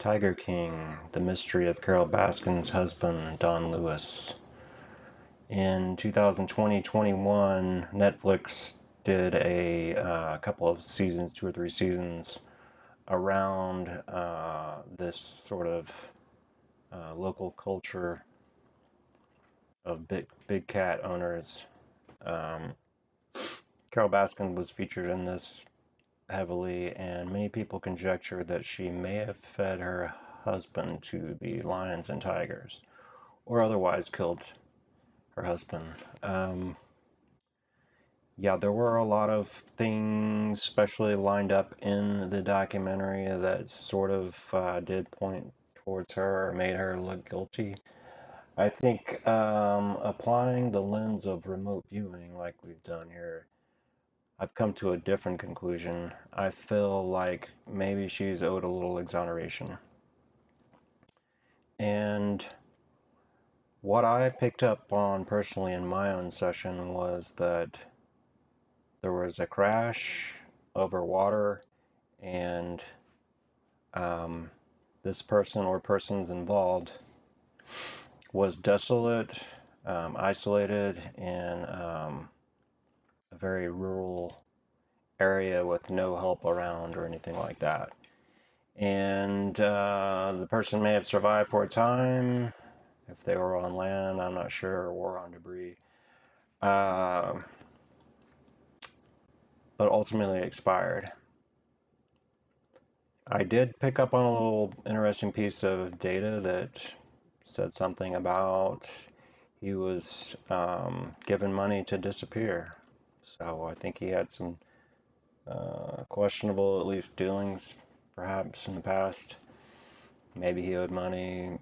Tiger King, The Mystery of Carole Baskin's Husband, Don Lewis. In 2020-21, Netflix did a couple of seasons, 2 or 3 seasons, around this sort of local culture of big cat owners. Um, Carole Baskin was featured in this heavily, and many people conjecture that she may have fed her husband to the lions and tigers, or otherwise killed her husband. Yeah, there were a lot of things, especially lined up in the documentary, that sort of did point towards her or made her look guilty. I think applying the lens of remote viewing, like we've done here, I've come to a different conclusion. I feel like maybe she's owed a little exoneration. And what I picked up on personally in my own session was that there was a crash over water, and um, this person or persons involved was desolate, isolated in a very rural area with no help around or anything like that. And the person may have survived for a time. If they were on land, I'm not sure, or on debris. Uh, but ultimately expired. I did pick up on a little interesting piece of data that said something about he was given money to disappear. So I think he had some questionable, at least, dealings, perhaps in the past. Maybe he owed money.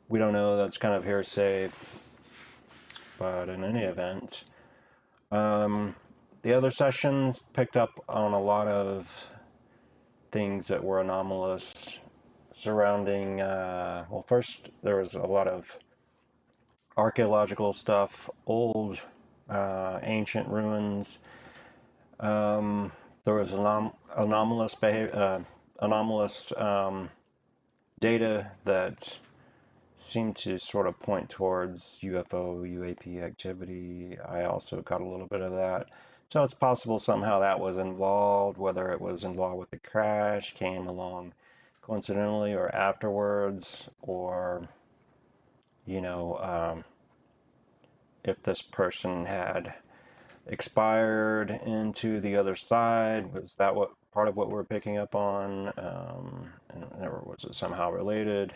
We don't know. That's kind of hearsay. But in any event, um, the other sessions picked up on a lot of things that were anomalous surrounding, well, first there was a lot of archaeological stuff, old ancient ruins. There was anomalous data that seemed to sort of point towards UFO, UAP activity. I also got a little bit of that. So it's possible somehow that was involved, whether it was involved with the crash, came along coincidentally or afterwards, or, you know, if this person had expired into the other side, was that what part of what we're picking up on? Or was it somehow related?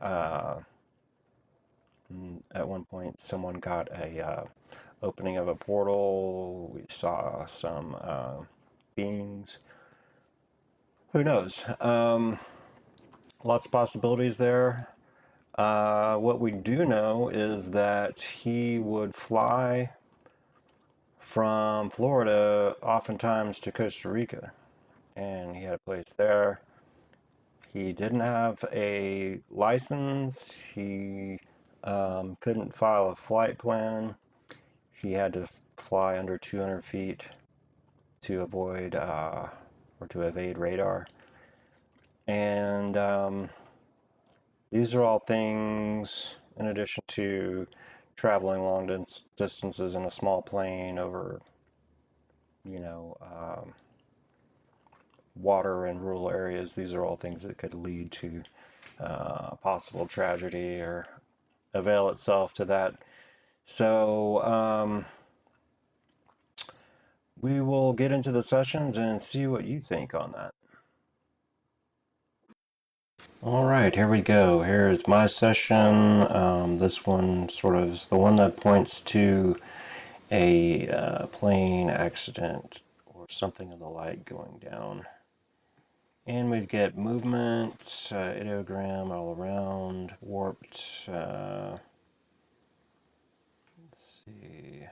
Uh, At one point, someone got a opening of a portal. We saw some beings. Who knows? Lots of possibilities there. What we do know is that he would fly from Florida oftentimes to Costa Rica, and he had a place there. He didn't have a license. He couldn't file a flight plan. He had to fly under 200 feet to avoid or to evade radar. And these are all things in addition to traveling long distances in a small plane over, you know, water in rural areas. These are all things that could lead to possible tragedy or avail itself to that. So we will get into the sessions and see what you think on that. All right, here we go. Here's my session. This one sort of is the one that points to a plane accident or something of the like going down. And we get movement, ideogram all around, warped. Let's see,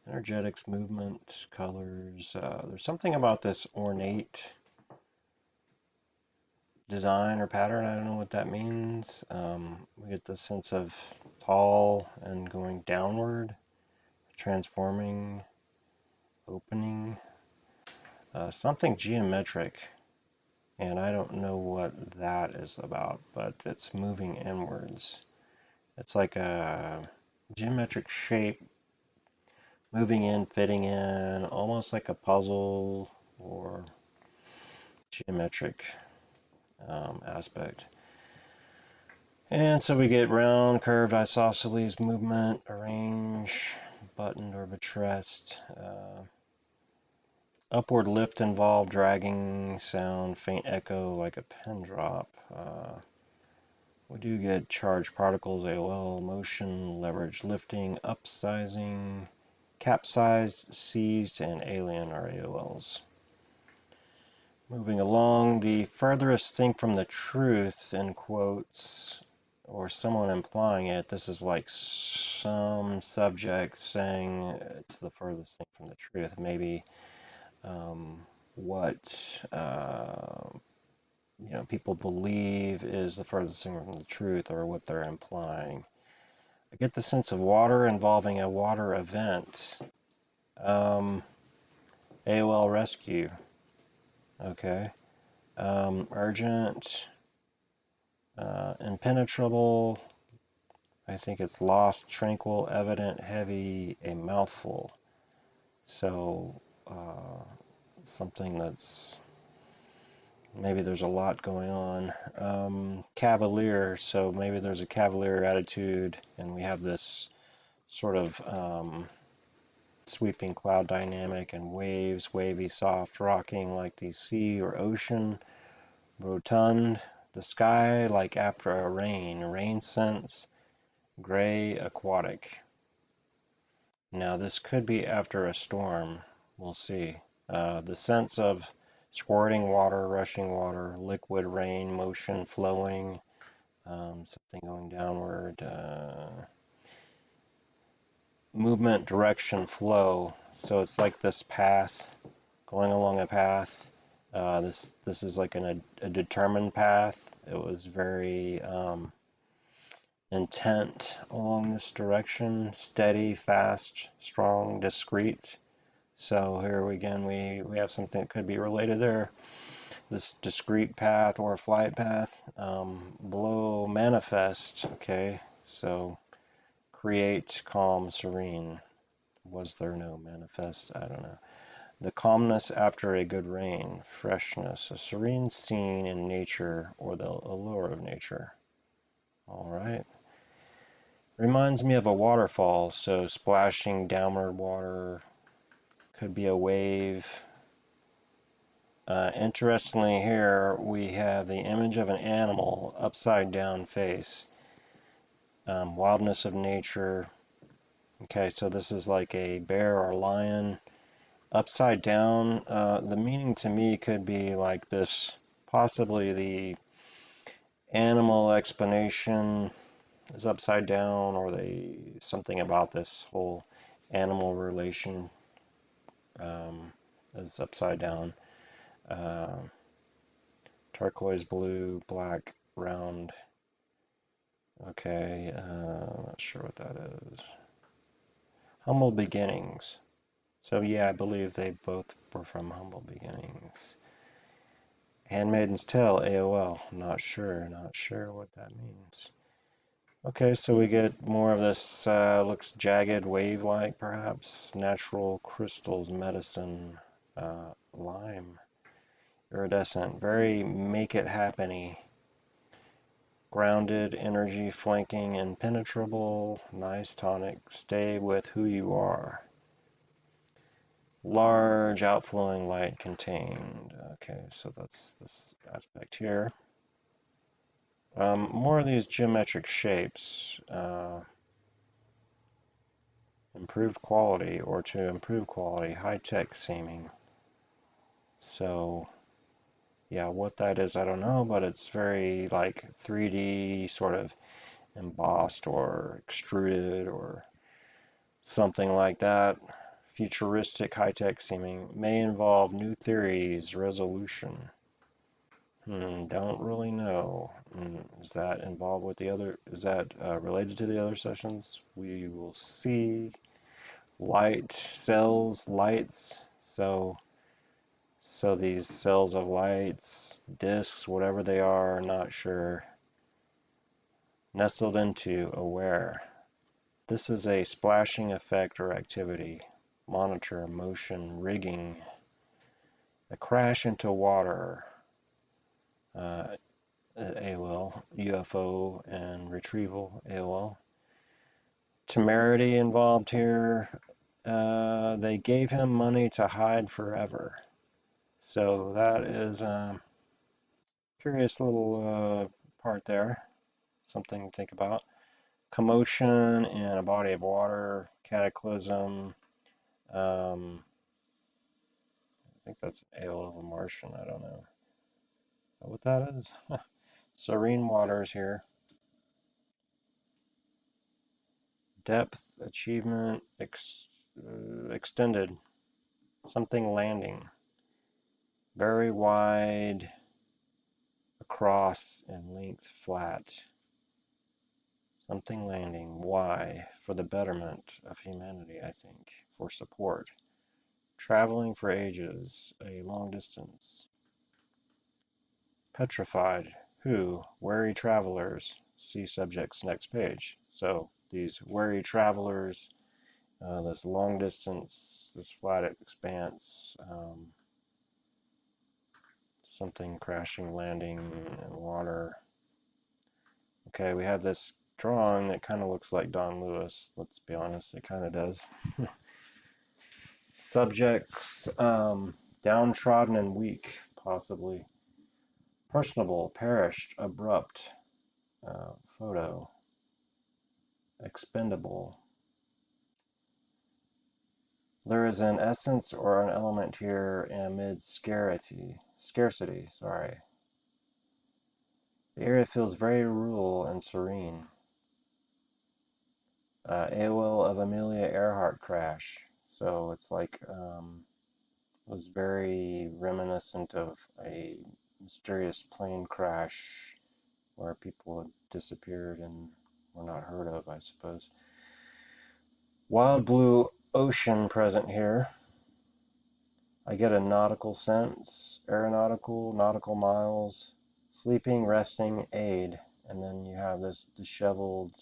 energetics, movement, colors. There's something about this ornate design or pattern. I don't know what that means. We get the sense of tall and going downward, transforming, opening, something geometric. And I don't know what that is about, but it's moving inwards. It's like a geometric shape moving in, fitting in, almost like a puzzle or geometric aspect. And so we get round, curved, isosceles movement, arrange, buttoned or buttressed. Upward lift involved, dragging sound, faint echo like a pin drop. We do get charged particles, AOL, motion, leverage, lifting, upsizing, capsized, seized, and alien are AOLs. Moving along, the furthest thing from the truth, in quotes, or someone implying it. This is like some subject saying it's the furthest thing from the truth. Maybe what people believe is the furthest thing from the truth, or what they're implying. I get the sense of water involving a water event. AOL rescue. Okay. Urgent. Impenetrable. I think it's lost, tranquil, evident, heavy, a mouthful. So something that's maybe there's a lot going on. Cavalier, so maybe there's a cavalier attitude, and we have this sort of sweeping cloud dynamic and waves, wavy, soft, rocking like the sea or ocean. Rotund, the sky like after a rain sense, gray, aquatic. Now this could be after a storm, we'll see. The sense of squirting water, rushing water, liquid rain, motion, flowing, something going downward, movement, direction, flow. So it's like this path, going along a path. This is like a determined path. It was very intent along this direction, steady, fast, strong, discreet. So here again, we have something that could be related there. This discrete path or flight path. Below manifest, okay, so create, calm, serene. Was there no manifest? I don't know. The calmness after a good rain, freshness, a serene scene in nature or the allure of nature. All right. Reminds me of a waterfall, so splashing downward water, could be a wave. Interestingly here, we have the image of an animal, upside down face, wildness of nature. Okay, so this is like a bear or lion. Upside down, the meaning to me could be like this, possibly the animal explanation is upside down, or something about this whole animal relation is upside down. Uh, Turquoise blue, black, round. Okay, not sure what that is. Humble beginnings. So yeah, I believe they both were from humble beginnings. Handmaiden's Tale, AOL. Not sure what that means. Okay, so we get more of this, looks jagged, wave-like perhaps. Natural crystals, medicine, lime, iridescent, very make it happeny. Grounded, energy, flanking, impenetrable, nice tonic, stay with who you are. Large, outflowing light contained. Okay, so that's this aspect here. More of these geometric shapes. Improved quality, or to improve quality, high-tech seeming. So, yeah, what that is, I don't know, but it's very like 3D sort of embossed or extruded or something like that. Futuristic, high-tech seeming. May involve new theories, resolution. Don't really know. Is that involved with the other? Is that related to the other sessions? We will see. Light, cells, lights. So So these cells of lights, disks, whatever they are, not sure, nestled into aware. This is a splashing effect or activity. Monitor, motion, rigging, a crash into water, uh, AOL, UFO and retrieval, AOL. Temerity involved here. They gave him money to hide forever. So that is a curious little part there. Something to think about. Commotion in a body of water, cataclysm. I think that's AOL of a Martian. I don't know what that is. Serene waters here. Depth, achievement, extended. Something landing. Very wide, across, and length flat. Something landing. Why? For the betterment of humanity, I think. For support. Traveling for ages. A long distance. Petrified. Who? Wary travelers. See subject's next page. So these wary travelers, this long distance, this flat expanse, something crashing, landing in water. Okay, we have this drawing that kind of looks like Don Lewis. Let's be honest, it kind of does. Subjects, downtrodden and weak, possibly. Personable, perished, abrupt. Photo. Expendable. There is an essence or an element here amid scarcity, sorry. The area feels very rural and serene. AOL of Amelia Earhart crash. So it's like, was very reminiscent of a mysterious plane crash where people had disappeared and were not heard of, I suppose. Wild blue ocean present here. I get a nautical sense, aeronautical, nautical miles, sleeping, resting, aid. And then you have this disheveled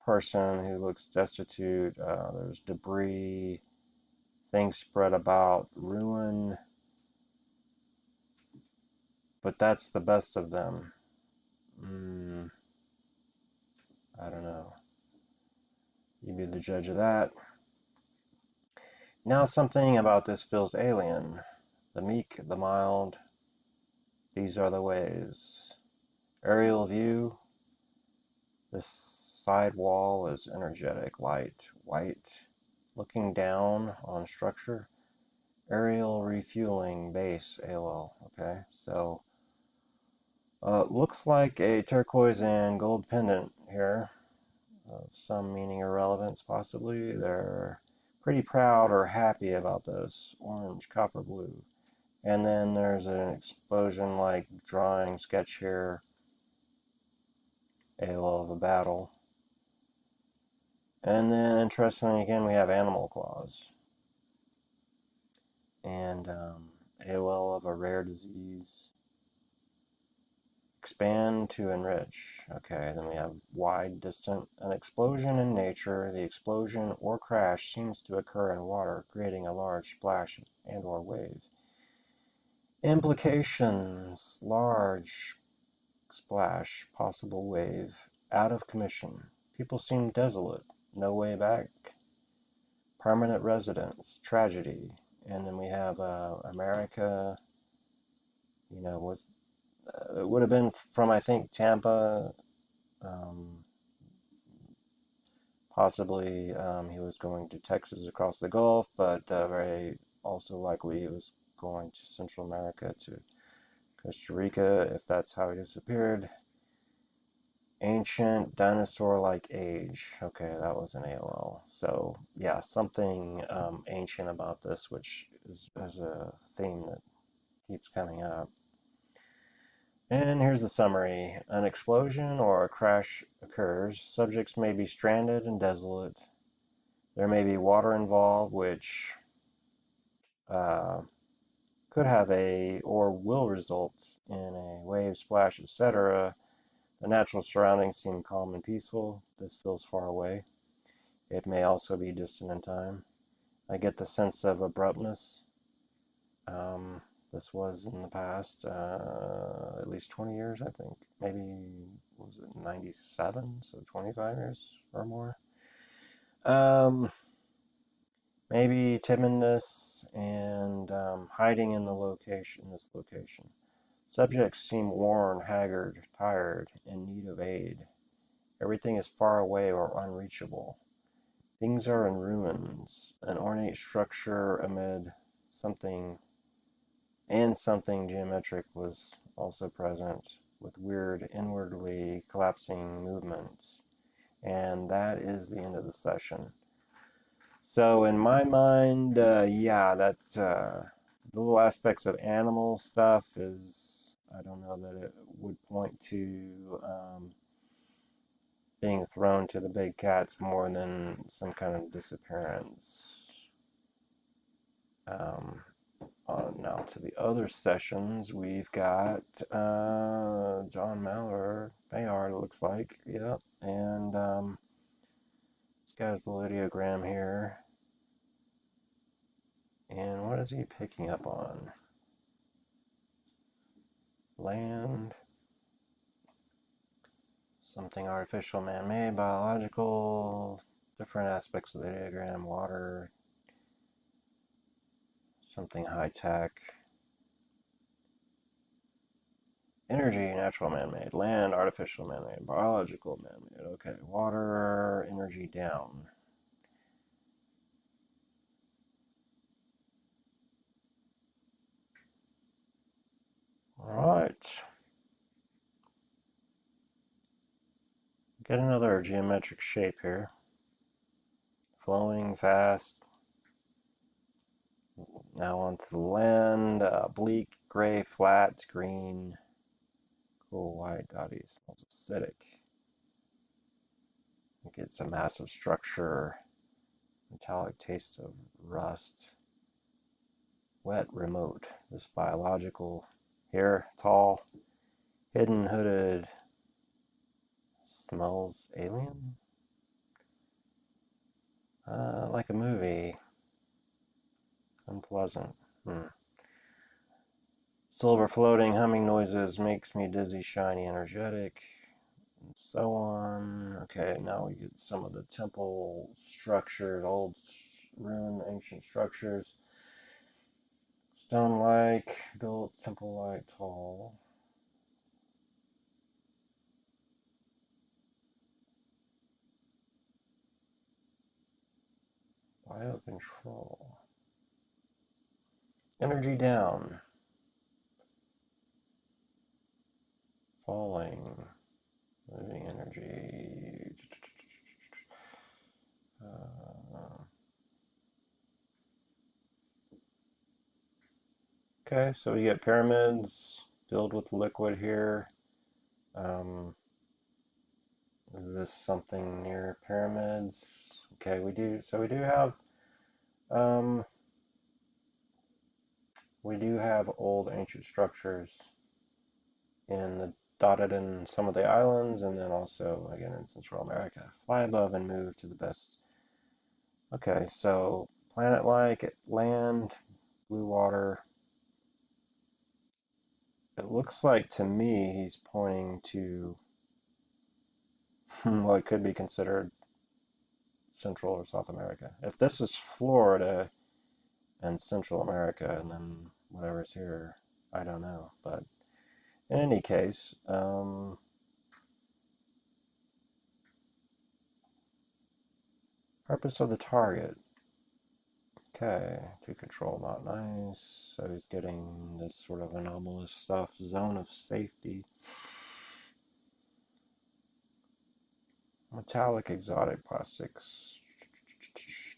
person who looks destitute. There's debris, things spread about, ruin. But that's the best of them. I don't know. You be the judge of that. Now something about this feels alien. The meek, the mild. These are the ways. Aerial view. This side wall is energetic, light, white. Looking down on structure. Aerial refueling base, AOL. Okay, so looks like a turquoise and gold pendant here. Some meaning or relevance, possibly. They're pretty proud or happy about this. Orange, copper, blue. And then there's an explosion like drawing sketch here. AOL of a battle. And then, interestingly, again, we have animal claws. And AOL of a rare disease. Expand to enrich. Okay, then we have wide, distant. An explosion in nature. The explosion or crash seems to occur in water, creating a large splash and or wave. Implications. Large splash, possible wave. Out of commission. People seem desolate. No way back. Permanent residence. Tragedy. And then we have America, was it would have been from, I think, Tampa. Possibly he was going to Texas across the Gulf, but very also likely he was going to Central America to Costa Rica, if that's how he disappeared. Ancient dinosaur-like age. Okay, that was an AOL. So yeah, something ancient about this, which is a theme that keeps coming up. And here's the summary. An explosion or a crash occurs. Subjects may be stranded and desolate. There may be water involved, which could have a or will result in a wave, splash, etc. The natural surroundings seem calm and peaceful. This feels far away. It may also be distant in time. I get the sense of abruptness. Um, this was in the past, at least 20 years, I think. Maybe, was it 97? So 25 years or more. Um, Maybe timidness and hiding in this location. Subjects seem worn, haggard, tired, in need of aid. Everything is far away or unreachable. Things are in ruins, an ornate structure amid something, and something geometric was also present, with weird, inwardly collapsing movements. And that is the end of the session. So in my mind, yeah, that's the little aspects of animal stuff is, I don't know that it would point to being thrown to the big cats more than some kind of disappearance. On now to the other sessions, we've got John Maillard, it looks like, yep, and this guy's the ideogram here. And what is he picking up on? Land, something artificial, man-made, biological, different aspects of the diagram, water, something high-tech, energy, natural, man-made, land, artificial, man-made, biological, man-made, okay, water, energy down. All right. Get another geometric shape here. Flowing fast. Now onto the land. Bleak, gray, flat, green. Cool white, dotty, smells acidic. It's a massive structure. Metallic taste of rust. Wet, remote. This biological. Here, tall, hidden, hooded. Smells alien? Like a movie. Unpleasant. Silver floating, humming noises, makes me dizzy, shiny, energetic, and so on. Okay, now we get some of the temple structures, old ruined ancient structures. Stone-like, built, temple-like, tall. Biocontrol. Energy down. Falling. Moving energy. Okay, so we get pyramids filled with liquid here. Is this something near pyramids? Okay, we do. So um, we do have old ancient structures dotted in some of the islands, and then also again in Central America. Fly above and move to the best. Okay, so planet-like, land, blue water. It looks like to me he's pointing to what could be considered Central or South America. If this is Florida and Central America, and then whatever's here, I don't know. But in any case, purpose of the target. Okay, to control, not nice. So he's getting this sort of anomalous stuff. Zone of safety. Metallic, exotic plastics.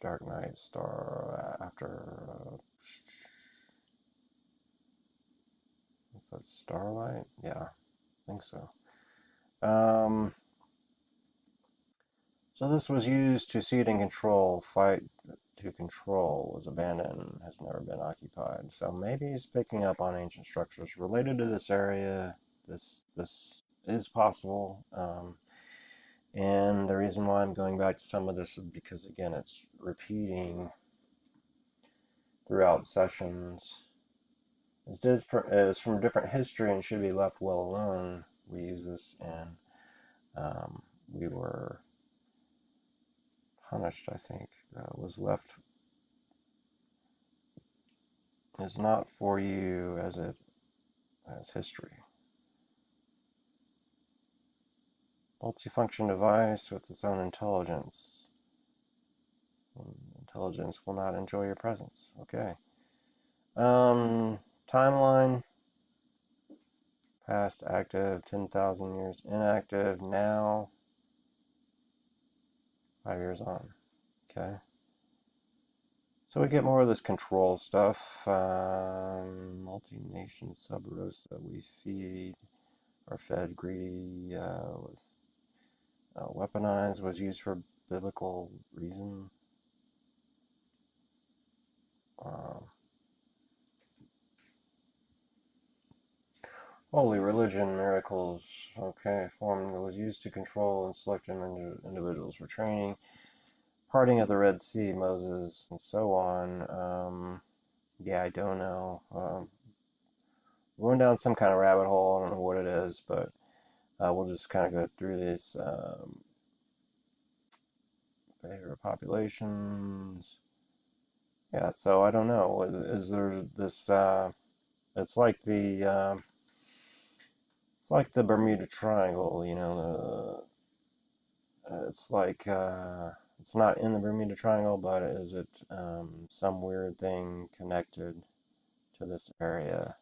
Dark Knight, Star, after. That's Starlight? Yeah, I think so. So this was used to seed and control, fight to control was abandoned and has never been occupied. So maybe he's picking up on ancient structures related to this area. This is possible. And the reason why I'm going back to some of this is because, again, it's repeating throughout sessions. It's from different history and should be left well alone. We use this and we were punished, I think. Was left is not for you as history. Multifunction device with its own intelligence. Intelligence will not enjoy your presence. Okay. Timeline. Past active, 10,000 years inactive. Now, 5 years on. Okay. So we get more of this control stuff. Multi-nation sub rosa. We feed or fed greedy with weaponized was used for biblical reason. Holy religion, miracles, okay, form that was used to control and select individuals for training. Parting of the Red Sea, Moses, and so on. Yeah, I don't know. Going down some kind of rabbit hole. I don't know what it is, but we'll just kind of go through these. Behavior populations. Yeah, so I don't know. Is there this? It's like the Bermuda Triangle. You know, it's like it's not in the Bermuda Triangle, but is it some weird thing connected to this area?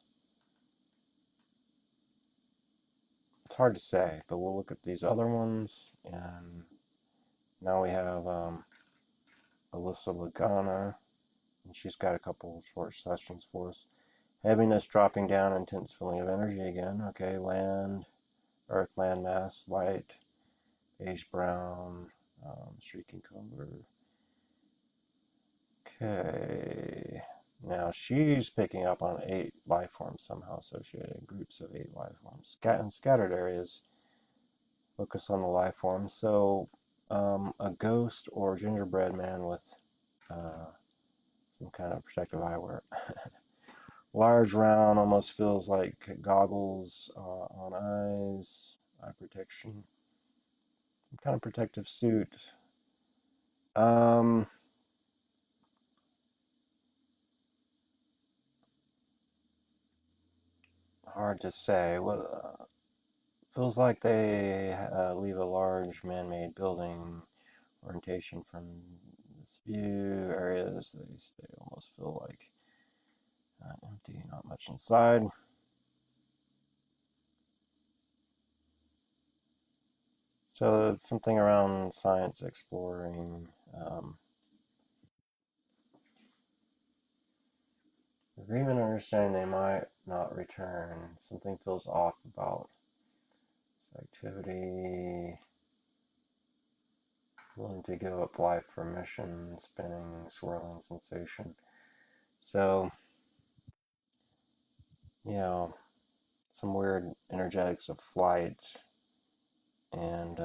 It's hard to say, but we'll look at these other ones, and now we have Elisa Lagana, and she's got a couple short sessions for us. Heaviness dropping down, intense feeling of energy again. Okay, land, earth, land mass, light, beige brown, streaking color. Okay, now she's picking up on 8 life forms somehow associated, groups of 8 life forms. In scattered areas, focus on the life forms. So a ghost or gingerbread man with some kind of protective eyewear. Large, round, almost feels like goggles on eyes, eye protection, some kind of protective suit. Um, Hard to say. Well, feels like they leave a large man-made building orientation from this view. Areas they almost feel like empty, not much inside. So it's something around science exploring. Agreement or understanding they might not return. Something feels off about this activity. Willing to give up life for mission, spinning, swirling sensation. So, you know, some weird energetics of flight and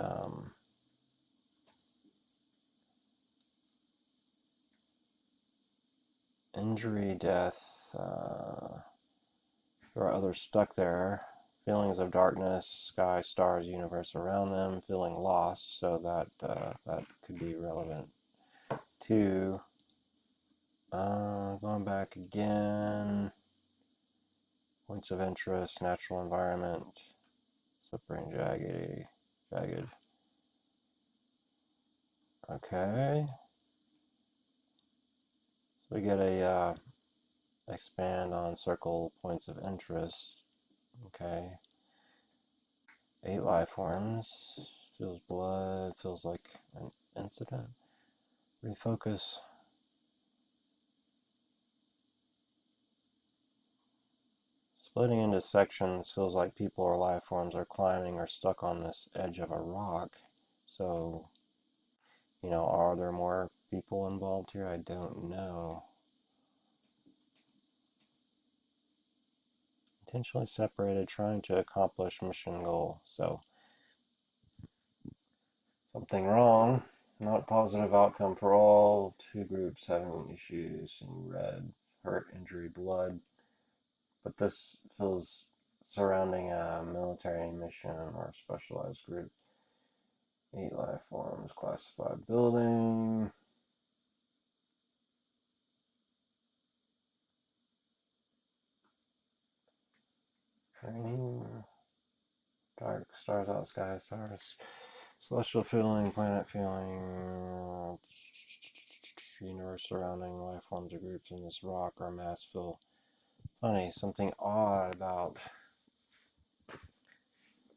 injury, death. There are others stuck there. Feelings of darkness, sky, stars, universe around them, feeling lost. So that could be relevant too. Going back again. Points of interest, natural environment, slippery and jagged. Okay. So we get a expand on circle points of interest. Okay. 8 life forms. Feels blood. Feels like an incident. Refocus. Splitting into sections feels like people or life forms are climbing or stuck on this edge of a rock. So Are there more people involved here? I don't know. Intentionally separated, trying to accomplish mission goal. So, something wrong. Not positive outcome for all. Two groups having issues in red. Hurt, injury, blood. But this feels surrounding a military mission or specialized group. 8 life forms, classified building. Training. Dark stars out, sky stars. Celestial feeling, planet feeling. Universe surrounding life forms or groups in this rock or mass feel funny. Something odd about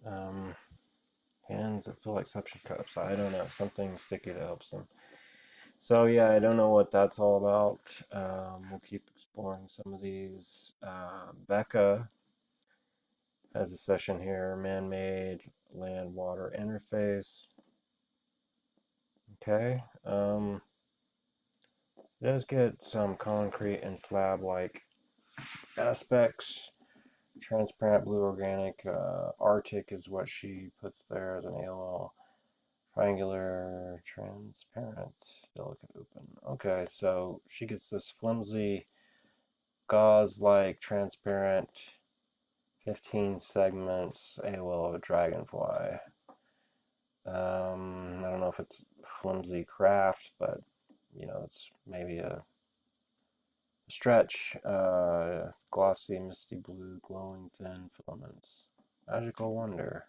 um, hands that feel like suction cups. I don't know. Something sticky that helps them. So yeah, I don't know what that's all about. We'll keep exploring some of these. Becca has a session here, man-made land-water interface. Okay. It does get some concrete and slab-like aspects. Transparent blue organic. Arctic is what she puts there as an ALL. Triangular, transparent, delicate open. Okay, so she gets this flimsy, gauze-like, transparent, 15 segments AOL of a dragonfly. I don't know if it's flimsy craft, but it's maybe a stretch. Glossy, misty blue, glowing thin filaments. Magical wonder,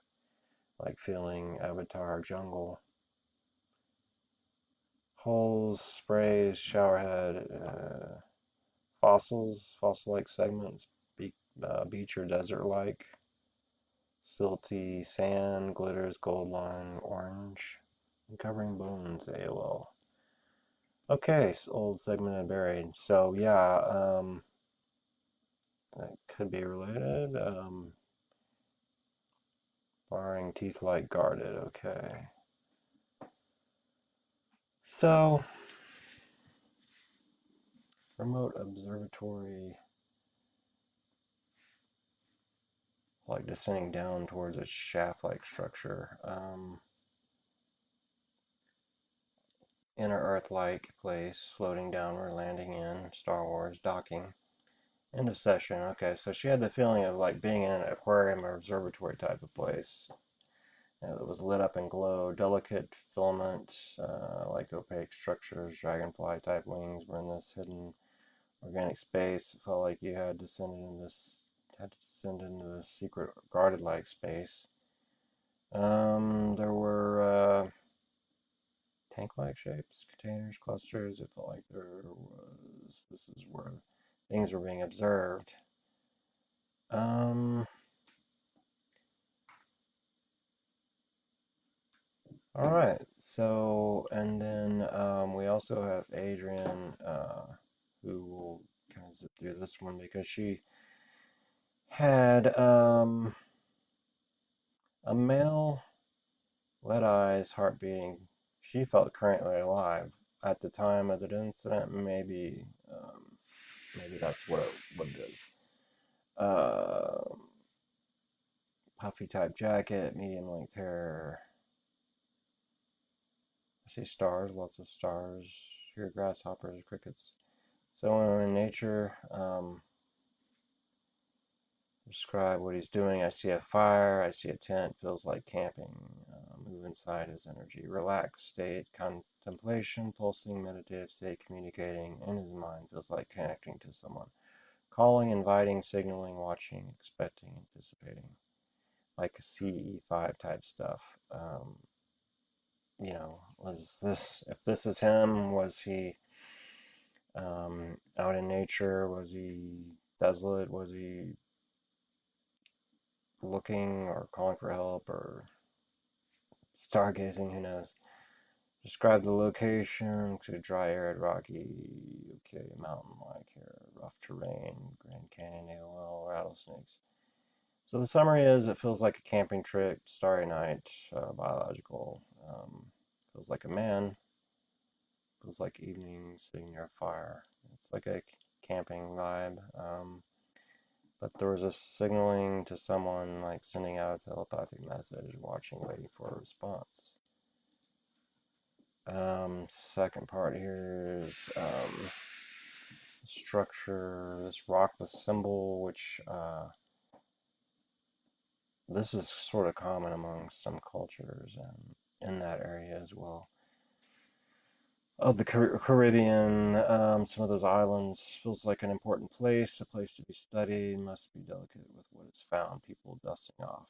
like feeling Avatar jungle. Holes, sprays, showerhead, fossils, fossil-like segments, beach or desert-like. Silty sand, glitters, gold line, orange, covering bones, AOL. Okay, so old segmented buried. So yeah, that could be related. Barring teeth like guarded. Okay. So remote observatory, like descending down towards a shaft-like structure. Inner Earth-like place, floating downward, landing in Star Wars, docking. End of session. Okay, so she had the feeling of like being in an aquarium or observatory type of place. It was lit up and glowed. Delicate filament, like opaque structures, dragonfly type wings were in this hidden organic space. It felt like you had to descend into this secret guarded like space. There were tank-like shapes, containers, clusters. It felt like this is where things were being observed. Um, all right. So, and then we also have Adrianne, who will kind of zip through this one because she had a male, lead eyes, heart beating. She felt currently alive at the time of the incident. Maybe that's what it is. Uh, Puffy type jacket, medium length hair. I see stars, lots of stars. Here, grasshoppers, crickets. So in nature, describe what he's doing. I see a fire. I see a tent. Feels like camping. Move inside his energy. Relaxed state, contemplation, pulsing, meditative state, communicating in his mind. Feels like connecting to someone. Calling, inviting, signaling, watching, expecting, anticipating. Like CE5 type stuff. Was this, if this is him, was he out in nature? Was he desolate? Was he looking or calling for help or stargazing? Who knows? Describe the location to dry, arid, rocky, okay, mountain-like here, rough terrain, Grand Canyon, AOL, rattlesnakes. So the summary is it feels like a camping trip, starry night, biological, feels like a man. Feels like evening sitting near a fire. It's like a camping vibe. But there was a signaling to someone, like sending out a telepathic message, watching, waiting for a response. Second part here is structure, this rock with symbol, which this is sort of common among some cultures and in that area as well. Of the Caribbean, some of those islands feels like an important place, a place to be studied, must be delicate with what is found, people dusting off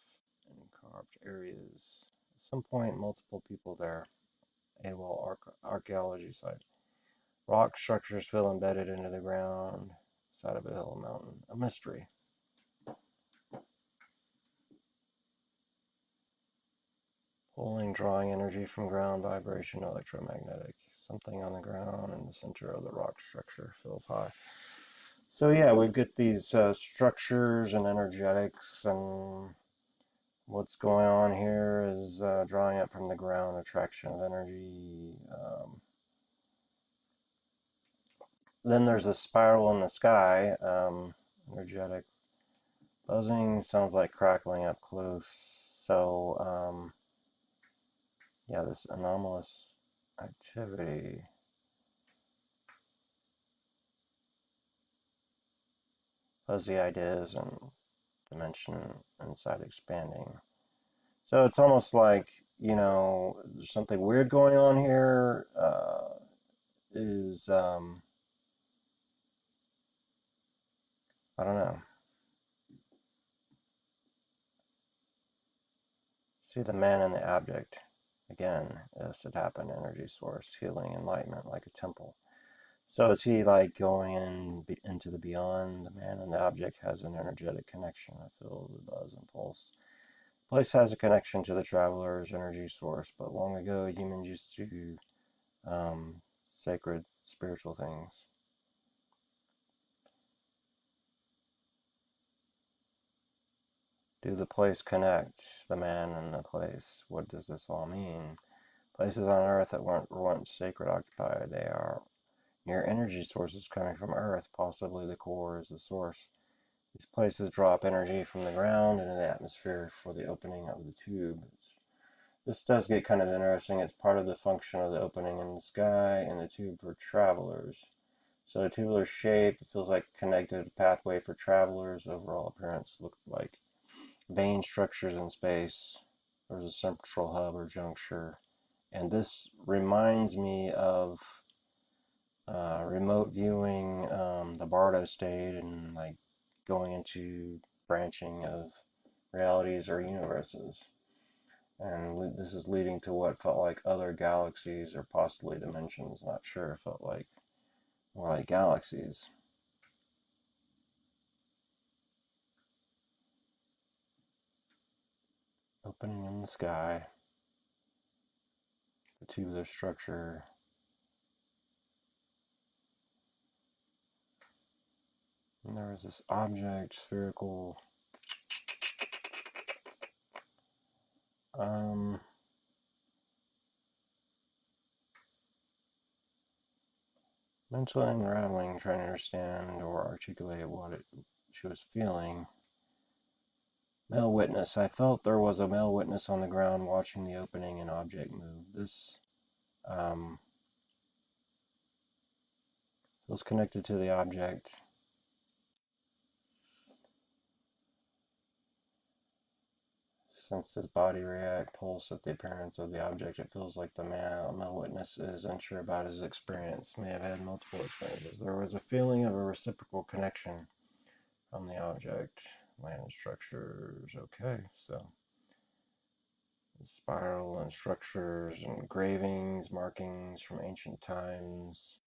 in carved areas. At some point, multiple people there, AWOL archaeology site. Rock structures feel embedded into the ground, side of a hill, mountain, a mystery. Pulling, drawing energy from ground, vibration, electromagnetic. Something on the ground in the center of the rock structure feels high. So yeah, we get these structures and energetics, and what's going on here is drawing up from the ground, attraction of energy. Then there's a spiral in the sky, energetic buzzing, sounds like crackling up close. So yeah, this anomalous activity. Fuzzy ideas and dimension inside expanding. So it's almost like, there's something weird going on here. Is I don't know. See the man and the object. Again, this had happened, energy source, healing, enlightenment, like a temple. So is he like going into the beyond? The man and the object has an energetic connection. I feel the buzz and pulse. The place has a connection to the traveler's energy source, but long ago humans used to sacred spiritual things. Do the place connect the man and the place? What does this all mean? Places on Earth that weren't once sacred occupied, they are near energy sources coming from Earth. Possibly the core is the source. These places drop energy from the ground into the atmosphere for the opening of the tube. This does get kind of interesting. It's part of the function of the opening in the sky and the tube for travelers. So a tubular shape, it feels like connected pathway for travelers. Overall appearance looked like vein structures in space. There's a central hub or juncture. And this reminds me of remote viewing the Bardo state and like going into branching of realities or universes. And this is leading to what felt like other galaxies or possibly dimensions. Not sure. It felt like more like galaxies. Opening in the sky, the tubular structure. And there was this object, spherical. Um, Mentally unraveling, trying to understand or articulate she was feeling. Male witness. I felt there was a male witness on the ground watching the opening and object move. This um, feels connected to the object. Since his body react, pulse at the appearance of the object, it feels like the male witness is unsure about his experience, may have had multiple experiences. There was a feeling of a reciprocal connection from the object. Land structures, okay, so spiral and structures, engravings, markings from ancient times,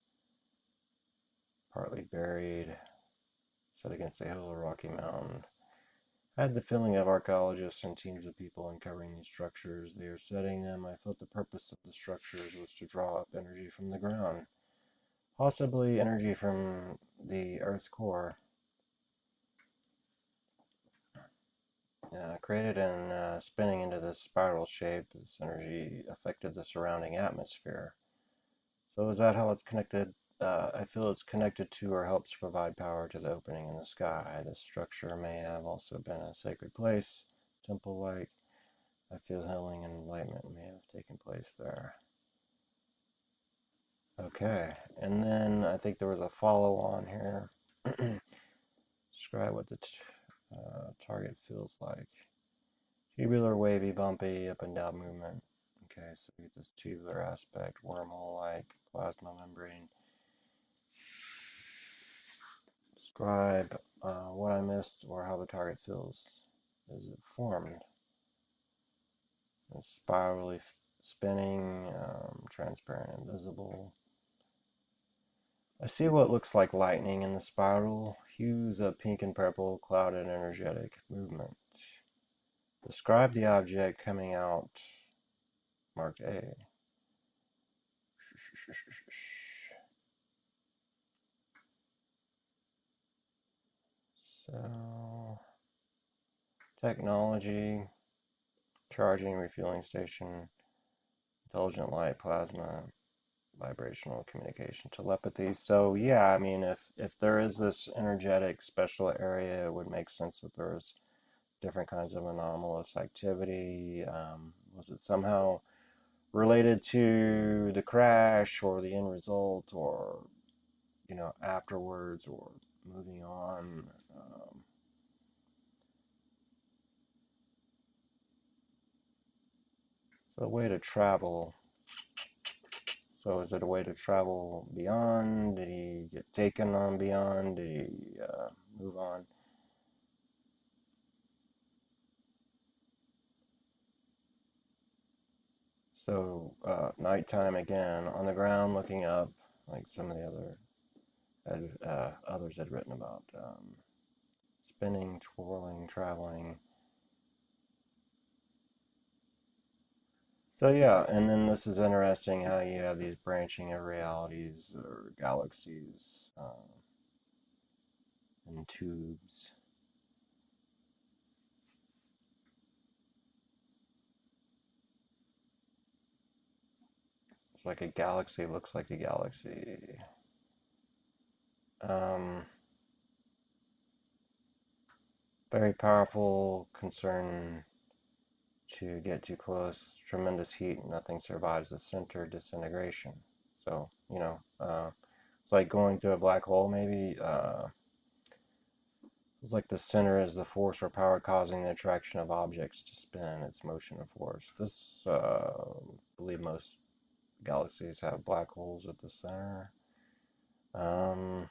partly buried, set against a hill or rocky mountain. I had the feeling of archaeologists and teams of people uncovering these structures. They are studying them. I felt the purpose of the structures was to draw up energy from the ground, possibly energy from the Earth's core, created and spinning into this spiral shape. This energy affected the surrounding atmosphere. So is that how it's connected? I feel it's connected to or helps provide power to the opening in the sky. This structure may have also been a sacred place, temple-like. I feel healing and enlightenment may have taken place there. Okay, and then I think there was a follow-on here. Describe what the target feels like. Tubular, wavy, bumpy, up and down movement. Okay, so we get this tubular aspect, wormhole-like, plasma membrane. Describe what I missed or how the target feels. Is it formed? It's spirally spinning, transparent and visible. I see what looks like lightning in the spiral. Hues of pink and purple, clouded energetic movement. Describe the object coming out, marked A. So, technology, charging, refueling station, intelligent light, plasma, vibrational communication, telepathy. So yeah, I mean, if there is this energetic special area, it would make sense that there's different kinds of anomalous activity. Was it somehow related to the crash or the end result, or afterwards, or moving on? So a way to travel. So is it a way to travel beyond? Did he get taken on beyond? Did he move on? So nighttime again, on the ground, looking up, like some of the others had written about, spinning, twirling, traveling. So yeah, and then this is interesting how you have these branching of realities or galaxies and tubes. It's like a galaxy looks like a galaxy. Um, Very powerful concern to get too close. Tremendous heat, nothing survives the center disintegration. So, it's like going to a black hole, maybe. It's like the center is the force or power causing the attraction of objects to spin, its motion and force. I believe most galaxies have black holes at the center. Um,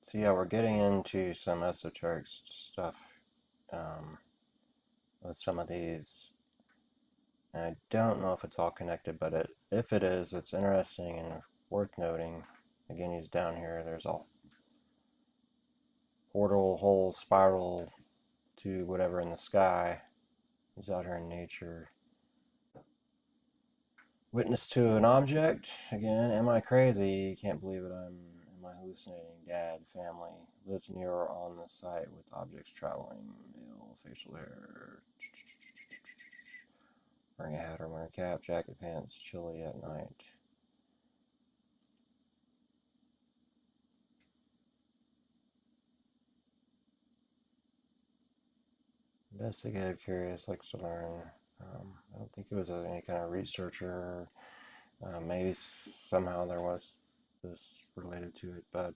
so yeah, we're getting into some esoteric stuff um, with some of these. And I don't know if it's all connected, but if it is, it's interesting and worth noting. Again, he's down here. There's a portal, hole, spiral to whatever in the sky. He's out here in nature. Witness to an object. Again, am I crazy? Can't believe it. Am I hallucinating? Dad, family. Lives near or on the site with objects traveling. Male, facial hair. Wearing a hat or wearing a cap, jacket, pants, chilly at night. Investigative, curious, likes to learn. I don't think he was any kind of researcher. Maybe somehow there was this related to it, but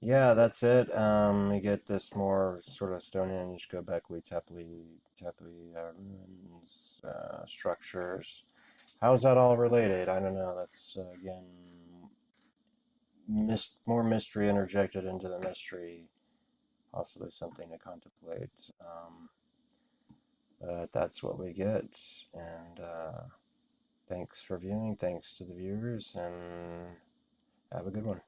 yeah, that's it. You get this more sort of Stonehenge, Göbekli Tepe ruins, structures. How's that all related? I don't know. That's again more mystery interjected into the mystery. Possibly something to contemplate. But that's what we get. And thanks for viewing. Thanks to the viewers, and have a good one.